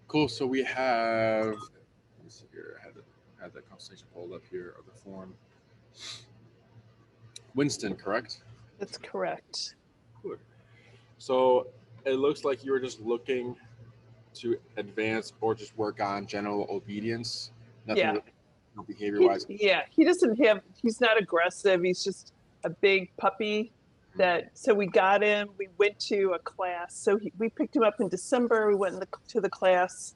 Cool. So we have. Let me see here. I had that conversation pulled up here of the form. Winston, correct? That's correct. Good. So it looks like you were just looking to advance or just work on general obedience. Nothing Yeah. really, no behavior wise. He's not aggressive. He's just a big puppy so we got him, we went to a class. So we picked him up in December. We went to the class,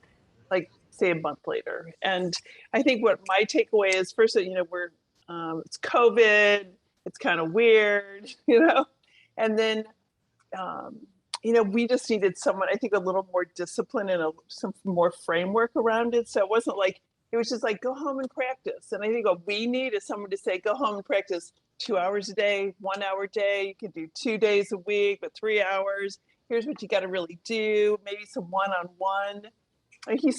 like say a month later. And I think what my takeaway is first, it's COVID, it's kind of weird, and then, we just needed someone, I think, a little more discipline and some more framework around it. So it wasn't like, it was just like, go home and practice. And I think what we need is someone to say, go home and practice 2 hours a day, 1 hour a day. You can do 2 days a week, but 3 hours. Here's what you got to really do. Maybe some one-on-one. If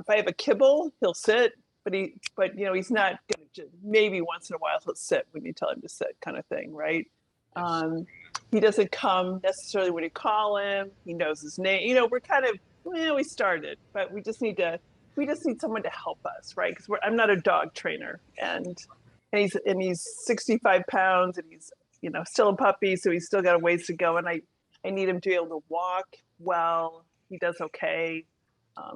I have a kibble, he'll sit, but he's not going to, maybe once in a while he'll sit when you tell him to sit, kind of thing, right? Yes. He doesn't come necessarily when you call him. He knows his name. We're kind of, we started, but we just need someone to help us, right? Because I'm not a dog trainer, and he's 65 pounds, and he's still a puppy, so he's still got a ways to go. And I need him to be able to walk well. He does okay.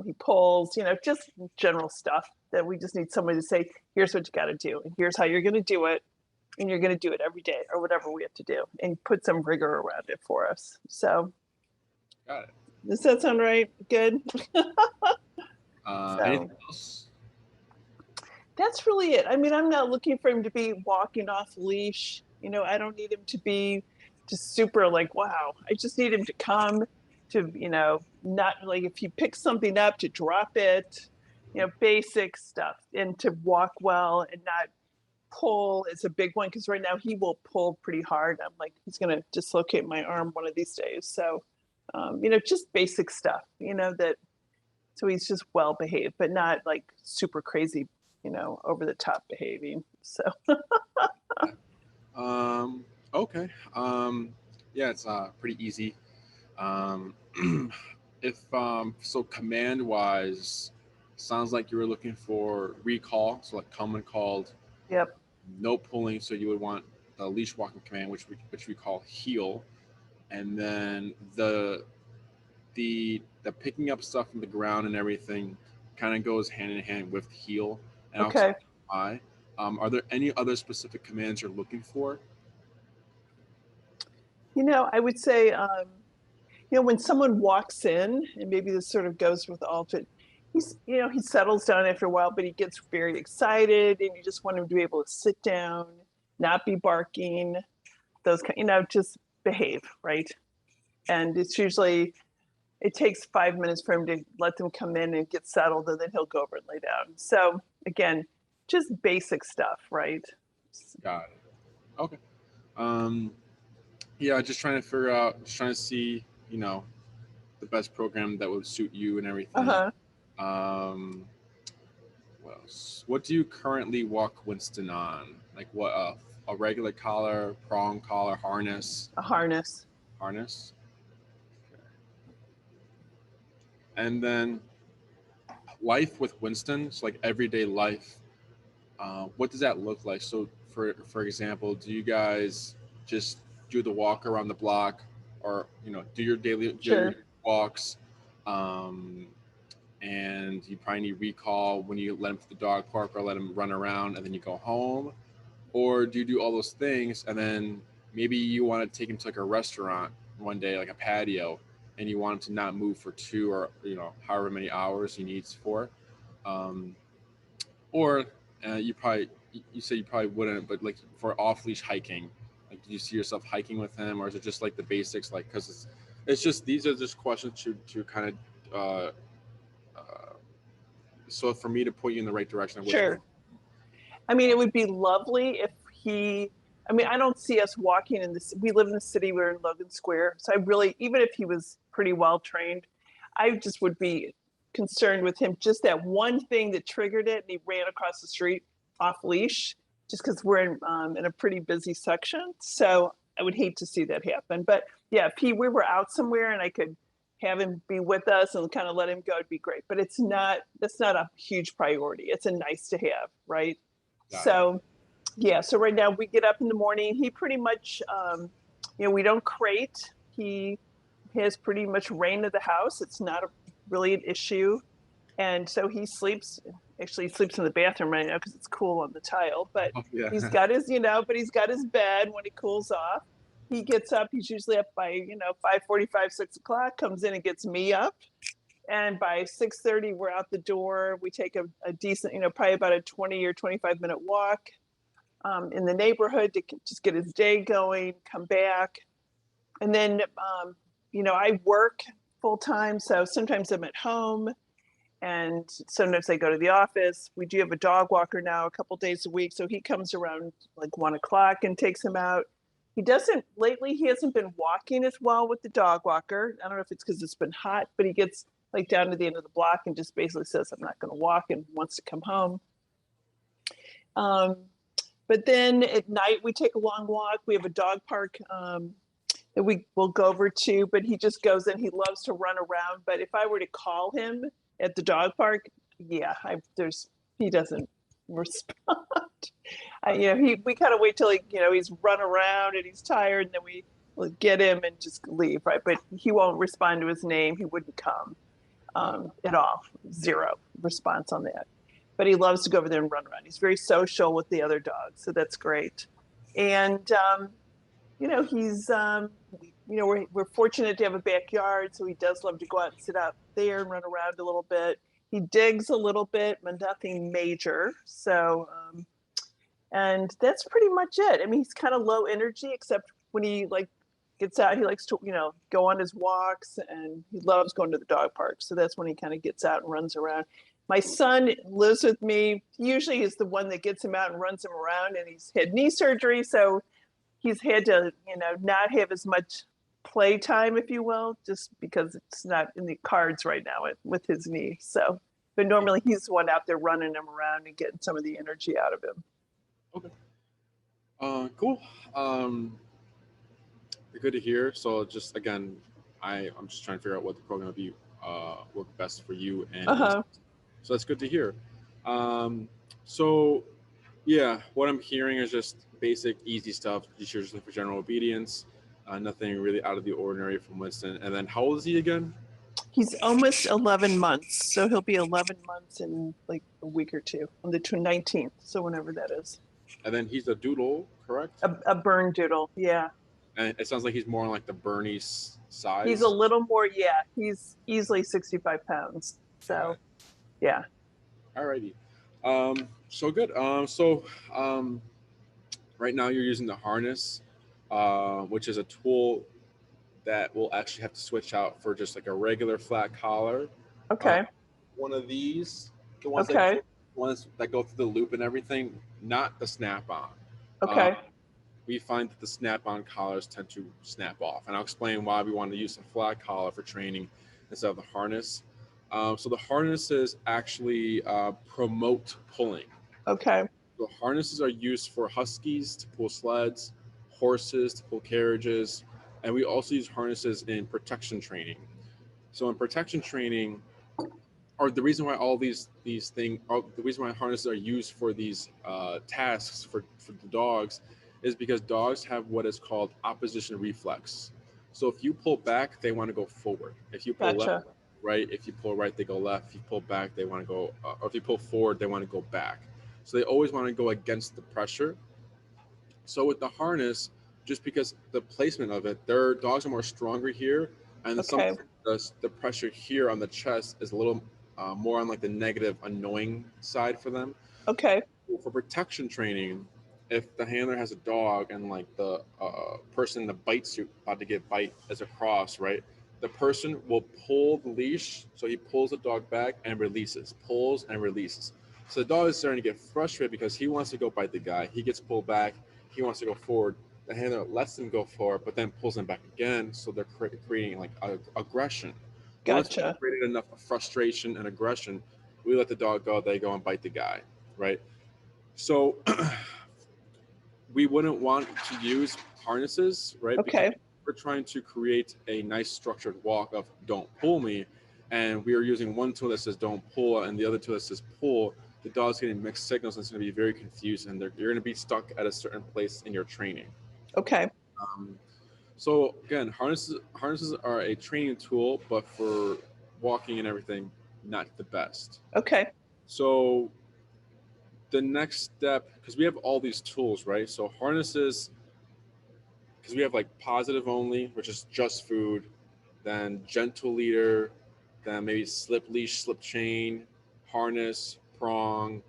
He pulls, just general stuff that we just need someone to say, here's what you got to do, and here's how you're going to do it, and you're going to do it every day, or whatever we have to do, and put some rigor around it for us. So, Got it. Does that sound right? Good. Anything else? That's really it. I mean, I'm not looking for him to be walking off leash. I don't need him to be just super like, wow. I just need him to come to, not like if he picks something up to drop it, basic stuff, and to walk well and not pull is a big one. Because right now he will pull pretty hard. I'm like, he's going to dislocate my arm one of these days. So, just basic stuff, so he's just well behaved, but not like super crazy, over the top behaving. So. Okay. Yeah, it's pretty easy. If so, command wise, sounds like you were looking for recall, so like come when called. Yep. No pulling, so you would want the leash walking command, which we call heel, and then the picking up stuff from the ground and everything kind of goes hand in hand with heel. And okay. Are there any other specific commands you're looking for? I would say, when someone walks in, and maybe this sort of goes with all of it, he settles down after a while, but he gets very excited, and you just want him to be able to sit down, not be barking, those kind, just behave, right? And it's usually, it takes 5 minutes for him to let them come in and get settled, and then he'll go over and lay down. So again, just basic stuff, right? Got it. Okay. Yeah, just trying to see, the best program that would suit you and everything. What else? What do you currently walk Winston on? Like what? A regular collar, prong collar, harness? A harness. Harness. Okay. And then life with Winston, so like everyday life. What does that look like? So, for example, do you guys just do the walk around the block, or do your daily walks? And you probably need recall when you let him to the dog park or let him run around, and then you go home, or do you do all those things and then maybe you want to take him to like a restaurant one day, like a patio, and you want him to not move for 2 or however many hours he needs for, or you say you probably wouldn't, but like for off leash hiking, like do you see yourself hiking with him, or is it just like the basics? Like, because it's just, these are just questions to kind of so for me to point you in the right direction. Sure. I mean, it would be lovely if I don't see us walking in this. We live in the city. We're in Logan Square. So even if he was pretty well trained, I just would be concerned with him. Just that one thing that triggered it, and he ran across the street off leash, just because we're in a pretty busy section. So I would hate to see that happen. But yeah, if we were out somewhere and I could have him be with us and kind of let him go, it'd be great. But that's not a huge priority. It's a nice to have, right? So yeah, so right now we get up in the morning. He pretty much, we don't crate. He has pretty much reign of the house. It's not really an issue. And so he sleeps in the bathroom right now because it's cool on the tile, but he's got his, but he's got his bed when he cools off. He gets up, he's usually up by, 5:45, 6 o'clock, comes in and gets me up. And by 6:30, we're out the door. We take a decent, probably about a 20 or 25-minute walk in the neighborhood to just get his day going, come back. And then, I work full time. So sometimes I'm at home and sometimes I go to the office. We do have a dog walker now a couple days a week. So he comes around like 1 o'clock and takes him out. Lately, he hasn't been walking as well with the dog walker. I don't know if it's because it's been hot, but he gets like down to the end of the block and just basically says, I'm not going to walk, and wants to come home. But then at night, we take a long walk. We have a dog park that we will go over to, but he just goes in. He loves to run around. But if I were to call him at the dog park, yeah, he doesn't respond. We kind of wait till he's run around and he's tired, and then we will get him and just leave, right? But he won't respond to his name. He wouldn't come at all. Zero response on that. But he loves to go over there and run around. He's very social with the other dogs, so that's great. And he's we're fortunate to have a backyard, so he does love to go out and sit out there and run around a little bit. He digs a little bit, but nothing major. So, and that's pretty much it. I mean, he's kind of low energy, except when he gets out, he likes to, go on his walks, and he loves going to the dog park. So that's when he kind of gets out and runs around. My son lives with me. Usually he's the one that gets him out and runs him around, and he's had knee surgery. So he's had to, not have as much playtime, if you will, just because it's not in the cards right now with his knee. So, but normally he's the one out there running him around and getting some of the energy out of him. Okay. Cool. Good to hear. So just again, I'm just trying to figure out what the program would be work best for you, and so that's good to hear. So yeah, what I'm hearing is just basic, easy stuff. Just usually for general obedience. Nothing really out of the ordinary from Winston. And then how old is he again? He's almost 11 months. So he'll be 11 months in like a week or two on the 19th. So whenever that is. And then he's a doodle, correct? A Bernedoodle, yeah. And it sounds like he's more on like the Bernie size. He's a little more, yeah. He's easily 65 pounds. So, yeah. Alrighty. So good. Right now you're using the harness, which is a tool that we'll actually have to switch out for just like a regular flat collar. Okay. One of these, the ones that go through the loop and everything, not the snap-on. Okay. We find that the snap-on collars tend to snap off, and I'll explain why we want to use a flat collar for training instead of the harness. So the harnesses actually promote pulling. Okay. The harnesses are used for huskies to pull sleds, horses to pull carriages, and we also use harnesses in protection training. So in protection training, or the reason why all these things, the reason why harnesses are used for these tasks for the dogs is because dogs have what is called opposition reflex. So if you pull back, they want to go forward. If you pull left, right. If you pull right, they go left. If you pull back, they want to go, or if you pull forward, they want to go back. So they always want to go against the pressure. So with the harness, just because the placement of it, their dogs are more stronger here, and the pressure here on the chest is a little more on like the negative, annoying side for them. Okay. For protection training, if the handler has a dog and like the person in the bite suit about to get bite is across, right? The person will pull the leash, so he pulls the dog back and releases, pulls and releases. So the dog is starting to get frustrated because he wants to go bite the guy. He gets pulled back. He wants to go forward. The handler lets him go forward, but then pulls him back again. So they're creating like aggression. Gotcha. Once we've created enough frustration and aggression, we let the dog go. They go and bite the guy, right? So we wouldn't want to use harnesses, right? Okay. Because we're trying to create a nice structured walk of don't pull me, and we are using one tool that says don't pull and the other tool that says pull, the dog's getting mixed signals and it's going to be very confused, and you're going to be stuck at a certain place in your training. Okay. So again, harnesses are a training tool, but for walking and everything, not the best. Okay. So the next step, because we have all these tools, right? So harnesses, because we have like positive only, which is just food, then gentle leader, then maybe slip leash, slip chain, harness, prong,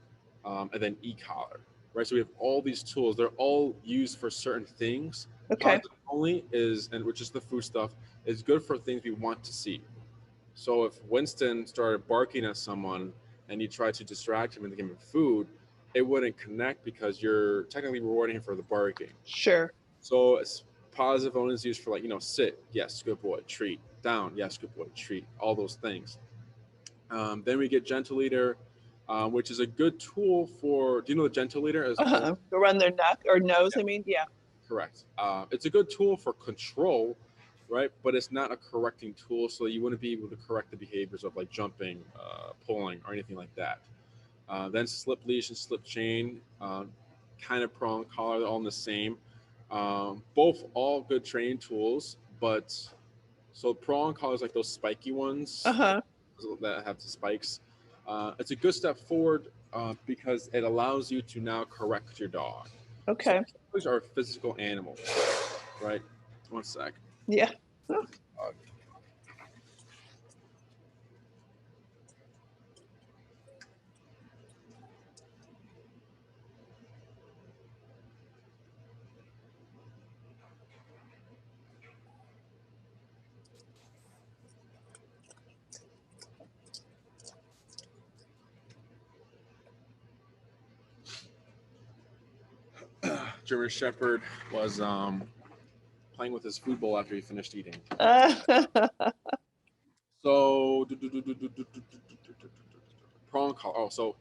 and then e-collar, right? So we have all these tools. They're all used for certain things. Okay. Positive only is, and which is the food stuff, is good for things we want to see. So if Winston started barking at someone and you tried to distract him and give him food, it wouldn't connect because you're technically rewarding him for the barking. Sure. So it's positive only is used for, like, sit, yes, good boy, treat, down, yes, good boy, treat, all those things. Then we get gentle leader, which is a good tool for, do you know the gentle leader is? Around their neck or nose, yeah. I mean, yeah. Correct. It's a good tool for control, right? But it's not a correcting tool, so you wouldn't be able to correct the behaviors of like jumping, pulling, or anything like that. Then slip leash and slip chain, kind of prong collar, they're all in the same. Both all good training tools, but so prong collars, like those spiky ones that have the spikes. It's a good step forward because it allows you to now correct your dog. Okay. So dogs are physical animals, right? One sec. Yeah. German Shepherd was playing with his food bowl after he finished eating. So prong collar. Oh, so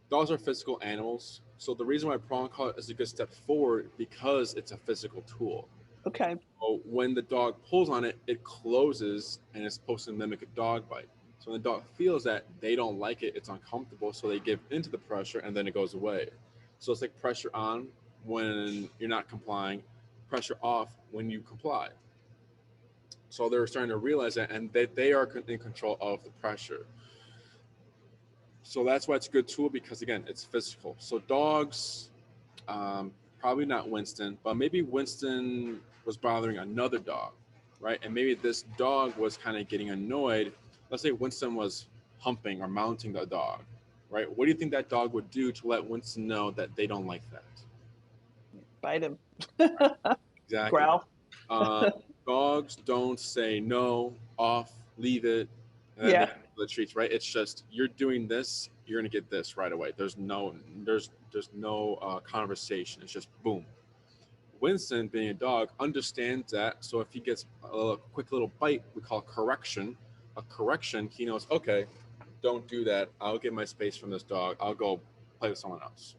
dogs are physical animals. So the reason why prong collar is a good step forward because it's a physical tool. Okay. So when the dog pulls on it, it closes and it's supposed to mimic a dog bite. So when the dog feels that, they don't like it, it's uncomfortable, so they give into the pressure and then it goes away. So it's like pressure on when you're not complying, pressure off when you comply. So they're starting to realize that, and they are in control of the pressure. So that's why it's a good tool, because again, it's physical. So dogs, probably not Winston, but maybe Winston was bothering another dog, right? And maybe this dog was kind of getting annoyed. Let's say Winston was humping or mounting the dog, right? What do you think that dog would do to let Winston know that they don't like that? Bite him. Exactly. Growl. Dogs don't say no, off, leave it, and then the treats, right? It's just, you're doing this, you're gonna get this right away. There's no conversation. It's just boom. Winston, being a dog, understands that. So if he gets a quick little bite, we call correction. A correction, he knows, okay, don't do that. I'll get my space from this dog. I'll go play with someone else.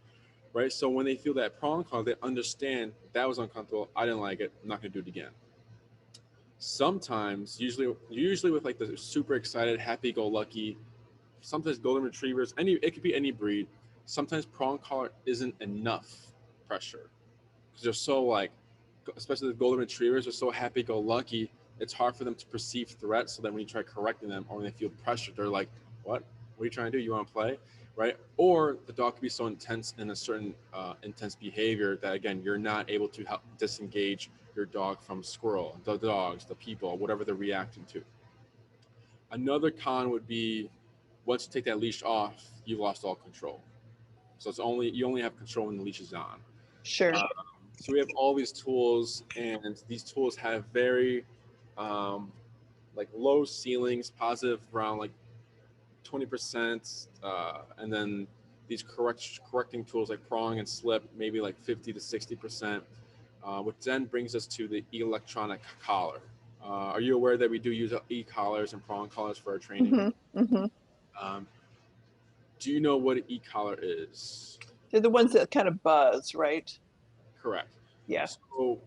Right? So when they feel that prong collar, they understand that was uncomfortable. I didn't like it. I'm not going to do it again. Sometimes, usually with like the super excited, happy-go-lucky, sometimes golden retrievers, it could be any breed. Sometimes prong collar isn't enough pressure because they're so, like, especially the golden retrievers are so happy-go-lucky. It's hard for them to perceive threats. So that when you try correcting them or when they feel pressure, they're like, "What? What are you trying to do? You want to play?" Right? Or the dog could be so intense in a certain intense behavior that, again, you're not able to help disengage your dog from squirrel, the dogs, the people, whatever they're reacting to. Another con would be, once you take that leash off, you've lost all control. So you only have control when the leash is on. Sure. So we have all these tools, and these tools have very like low ceilings, positive around like 20%, and then these correcting tools like prong and slip, maybe like 50 to 60%, which then brings us to the electronic collar. Are you aware that we do use e-collars and prong collars for our training? Do you know what an e-collar is? They're the ones that kind of buzz, right? Correct. Yeah. So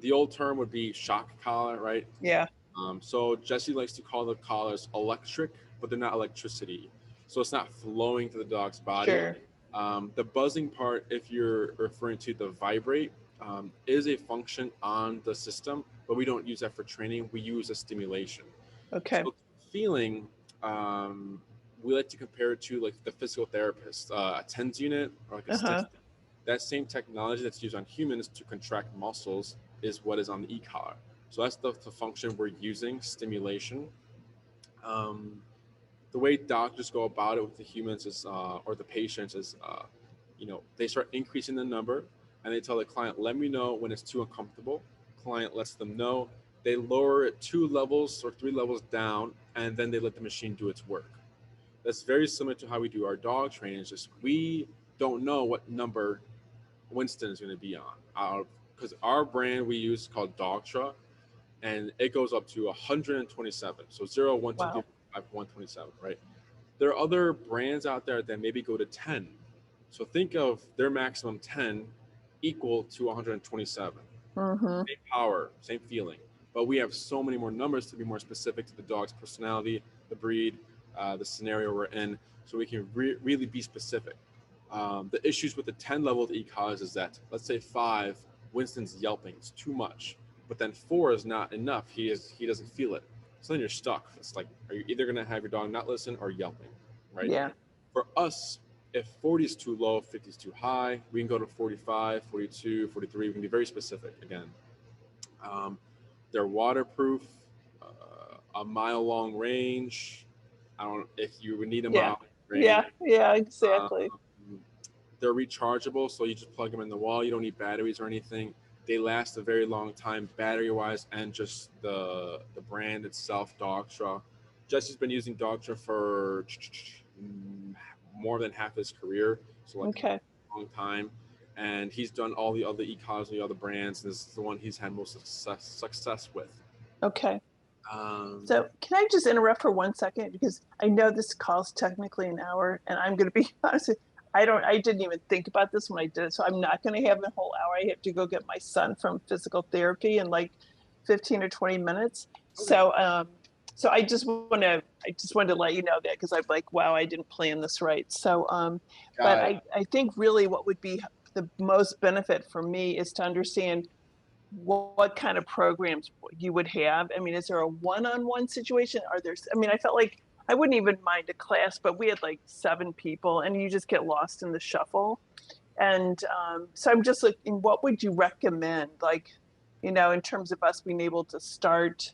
The old term would be shock collar, right? Yeah. So Jesse likes to call the collars electric, but they're not electricity. So it's not flowing to the dog's body. Sure. The buzzing part, if you're referring to the vibrate, is a function on the system, but we don't use that for training. We use a stimulation. Okay. So feeling, we like to compare it to like the physical therapist, a TENS unit or like a Uh-huh. stim. That same technology that's used on humans to contract muscles is what is on the e-collar. So that's the function we're using, stimulation. Um, the way doctors go about it with the humans is, or the patients is, they start increasing the number and they tell the client, let me know when it's too uncomfortable. Client lets them know. They lower it 2 levels or 3 levels down, and then they let the machine do its work. That's very similar to how we do our dog training. It's just we don't know what number Winston is going to be on. Because our brand we use is called Dogtra, and it goes up to 127. So 0, 1, 2, 3, Wow. 5, 127, right? There are other brands out there that maybe go to 10. So think of their maximum 10 equal to 127. Mm-hmm. Same power, same feeling. But we have so many more numbers to be more specific to the dog's personality, the breed, the scenario we're in, so we can really be specific. The issues with the 10 level of e-collars is that, let's say 5, Winston's yelping, it's too much. But then 4 is not enough. He doesn't feel it. So then you're stuck. It's like, are you either going to have your dog not listen or yelping, right? Yeah. For us, if 40 is too low, 50 is too high, we can go to 45, 42, 43. We can be very specific again. Um, they're waterproof, a mile long range. I don't if you would need a Yeah. mile range. Yeah. Yeah. Um, Exactly. they're rechargeable, so you just plug them in the wall. You don't need batteries or anything. They last a very long time, battery wise, and just the brand itself, Dogtra. Jesse's been using Dogtra for more than half his career, so like Okay. a long time. And he's done all the other e-cars, the other brands. This is the one he's had most success with. Okay. Um, So can I just interrupt for 1 second? Because I know this call's technically an hour, and I'm going to be honest. I didn't even think about this when I did it. So I'm not going to have a whole hour. I have to go get my son from physical therapy in like 15 or 20 minutes. okay. So I just wanted to let you know that, because I'm like, wow, I didn't plan this right. But Got it. I think really what would be the most benefit for me is to understand what kind of programs you would have. I mean, is there a one-on-one situation? I mean, I felt like I wouldn't even mind a class, but we had like 7 people and you just get lost in the shuffle. And so I'm just looking, what would you recommend? Like, in terms of us being able to start,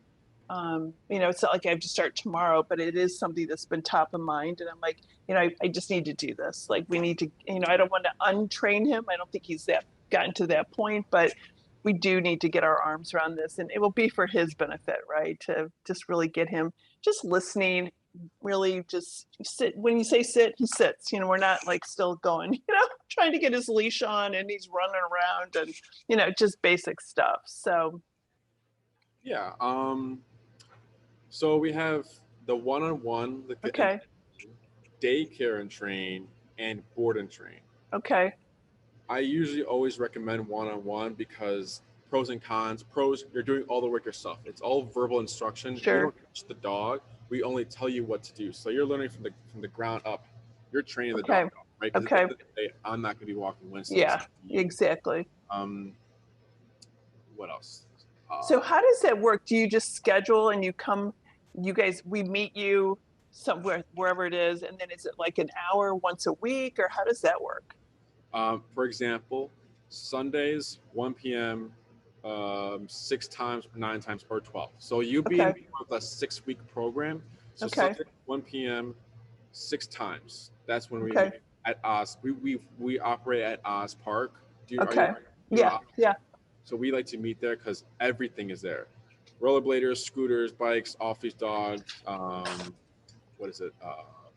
it's not like I have to start tomorrow, but it is something that's been top of mind. And I'm like, I just need to do this. Like we need to, I don't want to untrain him. I don't think he's gotten to that point, but we do need to get our arms around this, and it will be for his benefit, right? To just really get him just listening, really just sit. When you say sit, he sits. We're not like still going, trying to get his leash on and he's running around and, just basic stuff. So, yeah. So we have the one-on-one, okay. daycare and train, and board and train. Okay. I usually always recommend one-on-one because pros and cons. Pros, you're doing all the work yourself. It's all verbal instruction. Sure. We don't teach the dog. We only tell you what to do. So you're learning from the ground up. You're training the dog, right? Because Okay. at the end of the day, I'm not going to be walking Winston. Yeah, exactly. What else? So how does that work? Do you just schedule and we meet you somewhere, wherever it is, and then is it like an hour once a week, or how does that work? For example, Sundays, 1 p.m., 6 times, 9 times, or 12. So you'll be in a 6-week program. So Sunday, 1 p.m., 6 times. That's when we at Oz. We operate at Oz Park. Yeah. So we like to meet there because everything is there. Rollerbladers, scooters, bikes, off-leash dogs,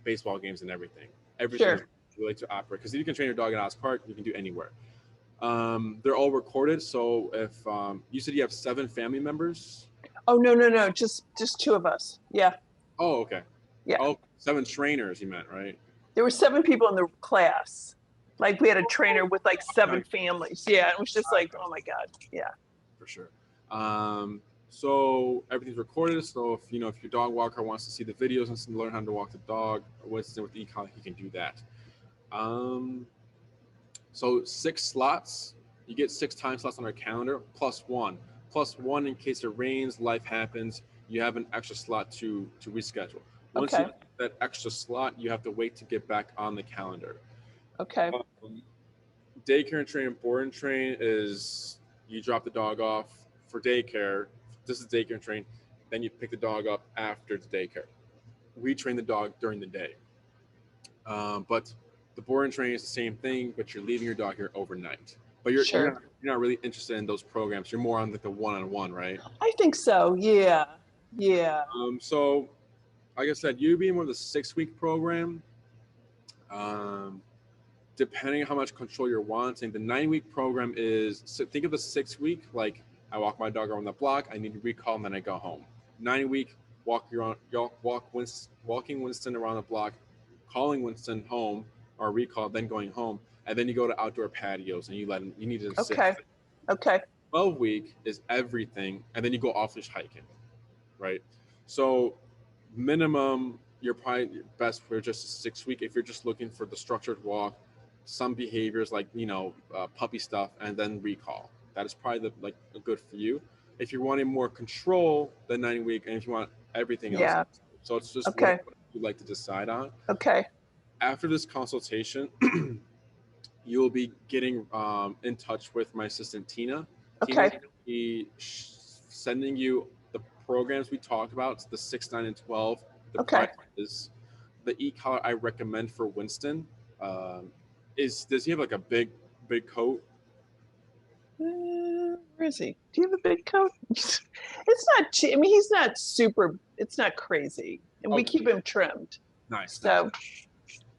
baseball games and everything. Everything we like to operate, because if you can train your dog at Oz Park, you can do anywhere. They're all recorded. So if you said you have 7 family members. Oh, no, just 2 of us. Yeah. Oh, okay. Yeah. Oh, 7 trainers you meant, right? There were 7 people in the class. Like we had a trainer with like 7 families. Yeah. It was just like, oh my God. Yeah. for sure. So everything's recorded. So if if your dog walker wants to see the videos and learn how to walk the dog with e-collar, he can do that. So 6 slots. You get 6 time slots on our calendar plus 1. Plus 1 in case it rains, life happens. You have an extra slot to reschedule. Once you have that extra slot, you have to wait to get back on the calendar. Okay. Daycare and train and board and train is you drop the dog off for daycare. This is daycare and train. Then you pick the dog up after the daycare. We train the dog during the day. But the board and train is the same thing, but you're leaving your dog here overnight. But you're not really interested in those programs. You're more on like the one-on-one, right? I think so. Yeah. Yeah. So like I said, you being more of the 6-week program, depending on how much control you're wanting, the 9-week program is, so think of the 6-week, like I walk my dog around the block, I need to recall, and then I go home. 9-week, walking Winston around the block, calling Winston home or recall, then going home, and then you go to outdoor patios and you need to sit. Okay. 12-week is everything, and then you go off-leash hiking, right? So minimum, you're probably best for just a 6-week if you're just looking for the structured walk, some behaviors like puppy stuff, and then recall. That is probably good for you. If you're wanting more control, the 9-week, and if you want everything else, so it's just what you'd like to decide on. Okay. After this consultation, you'll be getting in touch with my assistant Tina. Tina will be sending you the programs we talked about, the 6, 9, and 12. The practice, the e-collar I recommend for Winston. Does he have like a big coat? Where is he? Do you have a big coat? It's not. I mean, he's not super. It's not crazy, and we keep him trimmed. Nice. So,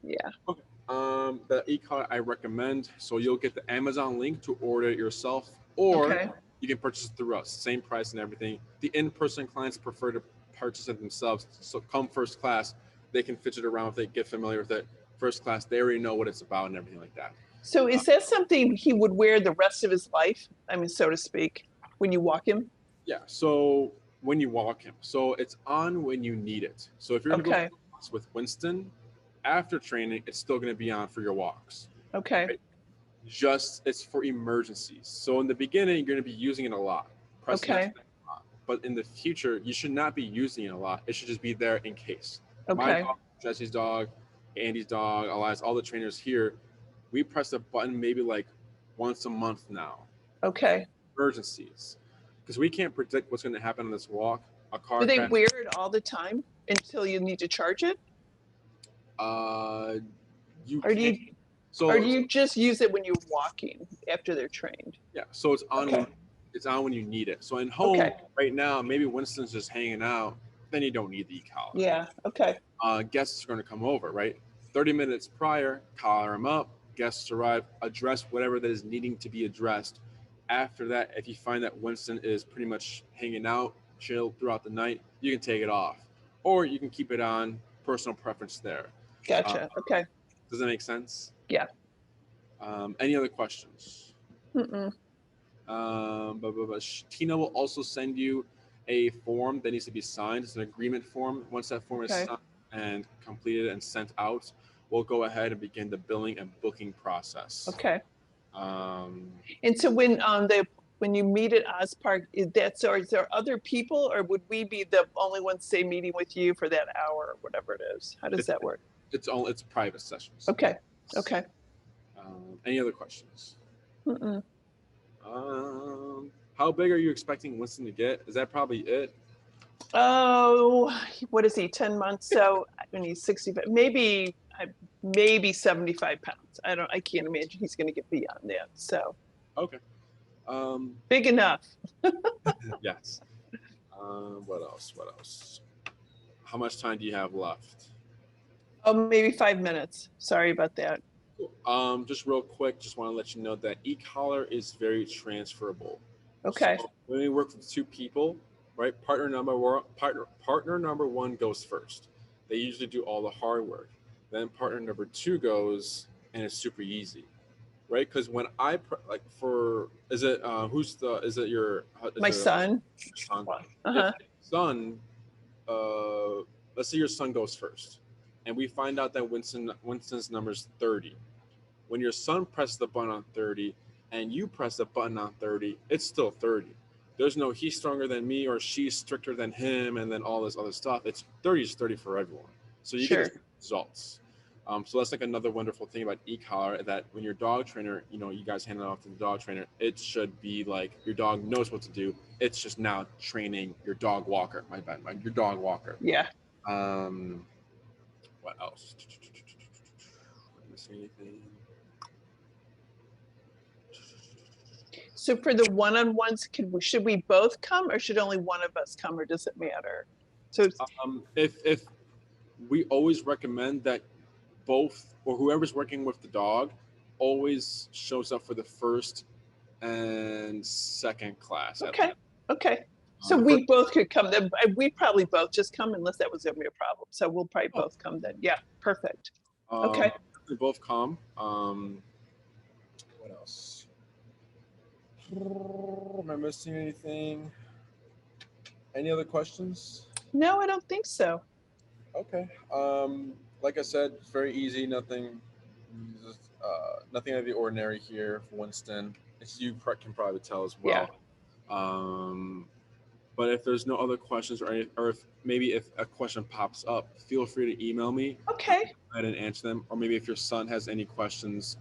yeah. Okay. The e-collar I recommend. So you'll get the Amazon link to order it yourself, or you can purchase it through us. Same price and everything. The in-person clients prefer to purchase it themselves. So come first class, they can fidget around if they get familiar with it. First class, they already know what it's about and everything like that. So is that something he would wear the rest of his life? I mean, so to speak, when you walk him? Yeah. So when you walk him, so it's on when you need it. So if you're going to go with Winston after training, it's still going to be on for your walks. Okay. Right? Just it's for emergencies. So in the beginning, you're going to be using it a lot. But in the future, you should not be using it a lot. It should just be there in case. My dog, Jesse's dog, Andy's dog, Elias, all the trainers here, we press a button maybe like once a month now. Okay. Emergencies. Because we can't predict what's going to happen on this walk. A car Do they wear it all the time until you need to charge it? Or do you just use it when you're walking after they're trained? Yeah. So it's on it's on when you need it. So in home right now, maybe Winston's just hanging out, then you don't need the e-collar. Yeah. Okay. Guests are going to come over, right? 30 minutes prior, collar them up, guests arrive, address whatever that is needing to be addressed. After that, if you find that Winston is pretty much hanging out, chill throughout the night, you can take it off. Or you can keep it on, personal preference there. Gotcha. Okay. Does that make sense? Yeah. Any other questions? Tina will also send you a form that needs to be signed. It's an agreement form. Once that form is signed and completed and sent out, we'll go ahead and begin the billing and booking process. Okay. And so when you meet at Ozpark, is there other people, or would we be the only ones, say, meeting with you for that hour or whatever it is? How does that work? It's private sessions. Okay. Any other questions? How big are you expecting Winston to get? Is that probably it? Oh, what is he? 10 months. So when he's 65, maybe 75 pounds. I can't imagine he's going to get beyond that. So. Okay. Big enough. Yes. What else? How much time do you have left? Oh, maybe 5 minutes. Sorry about that. Cool. Just real quick, just want to let you know that e-collar is very transferable. Okay. So when we work with 2 people, right? Partner number one goes first. They usually do all the hard work. Then partner number 2 goes, and it's super easy. right? Because when I like for is it is it your My son. your son? If Uh-huh. son, let's say your son goes first, and we find out that Winston's number is 30. When your son presses the button on 30 and you press the button on 30, it's still 30. There's no he's stronger than me or she's stricter than him and then all this other stuff. It's 30 is 30 for everyone. So you get Sure. the results. So that's like another wonderful thing about e-collar, that when your dog trainer, you guys hand it off to the dog trainer, it should be like your dog knows what to do. It's just now training your dog walker. My bad, your dog walker. Yeah. What else? Did I miss anything? So for the one-on-ones, should we both come, or should only one of us come, or does it matter? So if we always recommend that both or whoever's working with the dog always shows up for the first and second class. okay. So we both could come. Then we probably both just come, unless that was gonna be a problem. So we'll probably both come then. Yeah, perfect. Okay. We both come. What else? Am I missing anything? Any other questions? No, I don't think so. Okay. Like I said, it's very easy. Nothing out of the ordinary here for Winston. As you can probably tell as well. Yeah. But if there's no other questions or if maybe if a question pops up, feel free to email me. Okay. I didn't answer them. Or maybe if your son has any questions,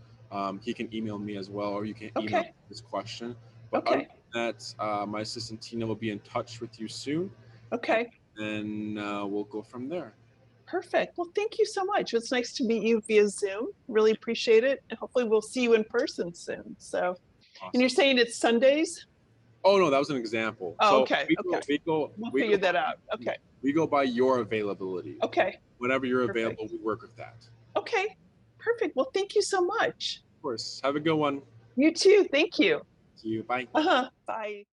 he can email me as well, or you can email his question. But other than that, my assistant Tina will be in touch with you soon. Okay. And we'll go from there. Perfect. Well, thank you so much. It's nice to meet you via Zoom. Really appreciate it. And hopefully we'll see you in person soon. So, awesome. And you're saying it's Sundays? Oh, no, that was an example. Oh, so okay. We'll figure that out. Okay. We go by your availability. Okay. Whenever you're available, we work with that. Okay. Perfect. Well, thank you so much. Of course. Have a good one. You too. Thank you. See you. Bye. Bye.